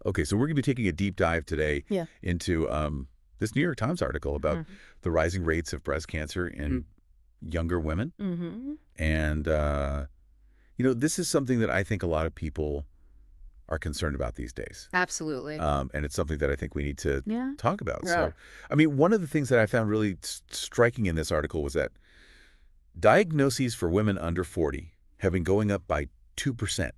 Okay, so we're going to be taking a deep dive today Yeah. into this New York Times article about the rising rates of breast cancer in younger women. Mm-hmm. And, this is something that I think a lot of people are concerned about these days. Absolutely. And it's something that I think we need to talk about. Yeah. So, I mean, one of the things that I found really striking in this article was that diagnoses for women under 40 have been going up by 2%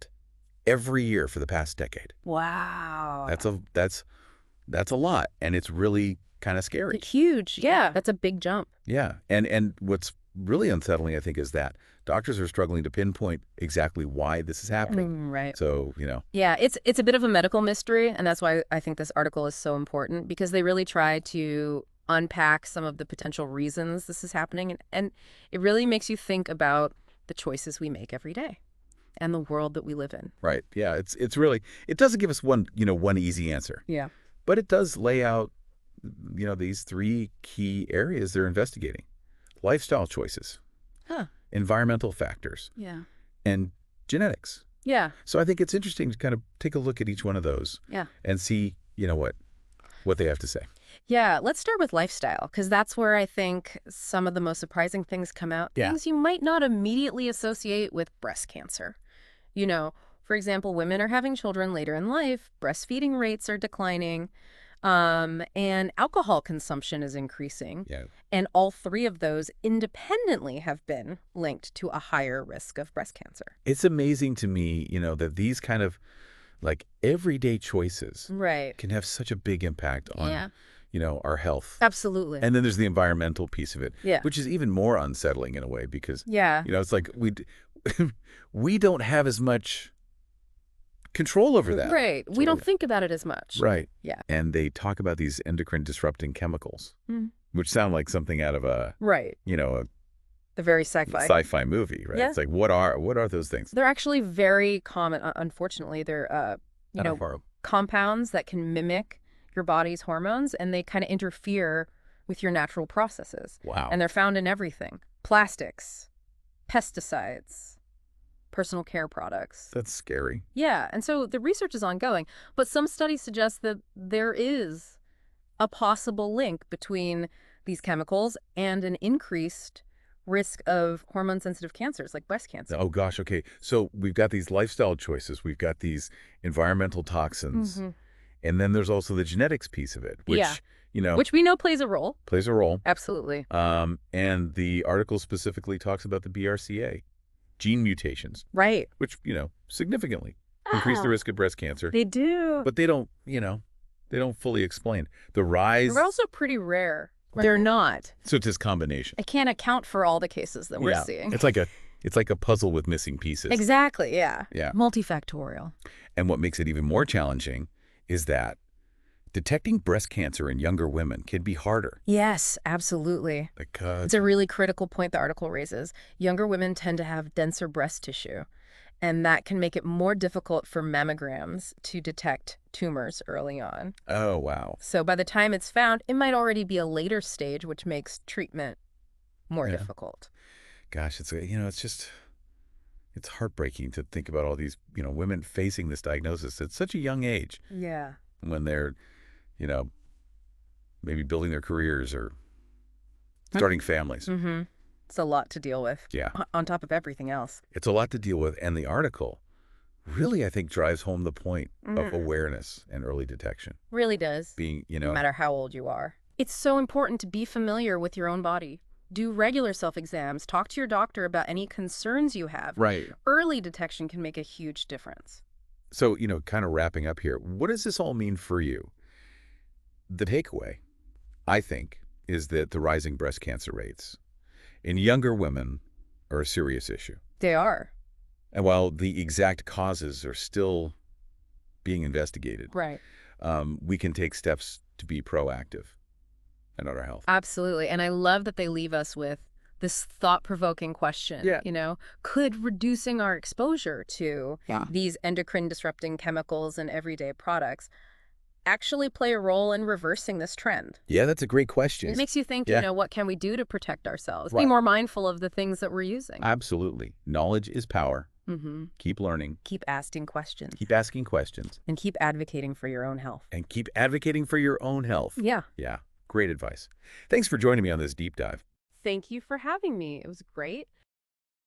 every year for the past decade. Wow. That's a lot, and it's really kind of scary. Huge. Yeah. That's a big jump. Yeah, and what's really unsettling, I think, is that doctors are struggling to pinpoint exactly why this is happening. Right. So, Yeah, it's a bit of a medical mystery, and that's why I think this article is so important, because they really try to unpack some of the potential reasons this is happening, and it really makes you think about the choices we make every day and the world that we live in. Right. Yeah, it's really, it doesn't give us one easy answer. Yeah. But it does lay out, these three key areas they're investigating. Lifestyle choices, environmental factors, and genetics. Yeah. So I think it's interesting to kind of take a look at each one of those and see, what they have to say. Yeah, let's start with lifestyle, because that's where I think some of the most surprising things come out. Yeah. Things you might not immediately associate with breast cancer. For example, women are having children later in life, breastfeeding rates are declining, and alcohol consumption is increasing. Yeah. And all three of those independently have been linked to a higher risk of breast cancer. It's amazing to me, that these kind of like everyday choices can have such a big impact on, our health. Absolutely. And then there's the environmental piece of it, Yeah. which is even more unsettling in a way because, it's like we don't have as much control over that. Right. We don't think about it as much. Right. Yeah. And they talk about these endocrine disrupting chemicals, which sound like something out of a, The very sci-fi. sci-fi movie, right? Yeah. It's like, what are those things? They're actually very common. Unfortunately, they're, compounds that can mimic your body's hormones, and they kind of interfere with your natural processes. Wow. And they're found in everything. Plastics, pesticides, personal care products. That's scary. Yeah, and so the research is ongoing, but some studies suggest that there is a possible link between these chemicals and an increased risk of hormone-sensitive cancers like breast cancer. Oh, gosh. Okay. So we've got these lifestyle choices. We've got these environmental toxins. And then there's also the genetics piece of it, which, which we know plays a role. plays a role. Absolutely. And the article specifically talks about the BRCA gene mutations. Right. Which, significantly increase the risk of breast cancer. They do. But they don't, they don't fully explain the rise. They're also pretty rare. They're not. So it's this combination. I can't account for all the cases that we're seeing. It's like a puzzle with missing pieces. Exactly, yeah. Yeah. Multifactorial. And what makes it even more challenging is that detecting breast cancer in younger women can be harder. Yes, absolutely. Because It's a really critical point the article raises. Younger women tend to have denser breast tissue, and that can make it more difficult for mammograms to detect tumors early on. Oh, wow. So by the time it's found, it might already be a later stage, which makes treatment more difficult. Gosh, it's heartbreaking to think about all these, women facing this diagnosis at such a young age Yeah. when they're, maybe building their careers or starting families. Mm-hmm. It's a lot to deal with. Yeah. On top of everything else. It's a lot to deal with. And the article really, I think, drives home the point of awareness and early detection. Really does. Being, No matter how old you are. It's so important to be familiar with your own body. Do regular self-exams. Talk to your doctor about any concerns you have. Right. Early detection can make a huge difference. So, kind of wrapping up here, what does this all mean for you? The takeaway, I think, is that the rising breast cancer rates in younger women are a serious issue. They are. And while the exact causes are still being investigated, Right. We can take steps to be proactive about our health. Absolutely. And I love that they leave us with this thought-provoking question. Yeah. Could reducing our exposure to these endocrine-disrupting chemicals in everyday products actually play a role in reversing this trend? Yeah, that's a great question. It makes you think, what can we do to protect ourselves? Right. Be more mindful of the things that we're using. Absolutely. Knowledge is power. Mm-hmm. Keep learning. Keep asking questions. Keep asking questions. And keep advocating for your own health. And keep advocating for your own health. Yeah. Yeah, great advice. Thanks for joining me on this deep dive. Thank you for having me. It was great.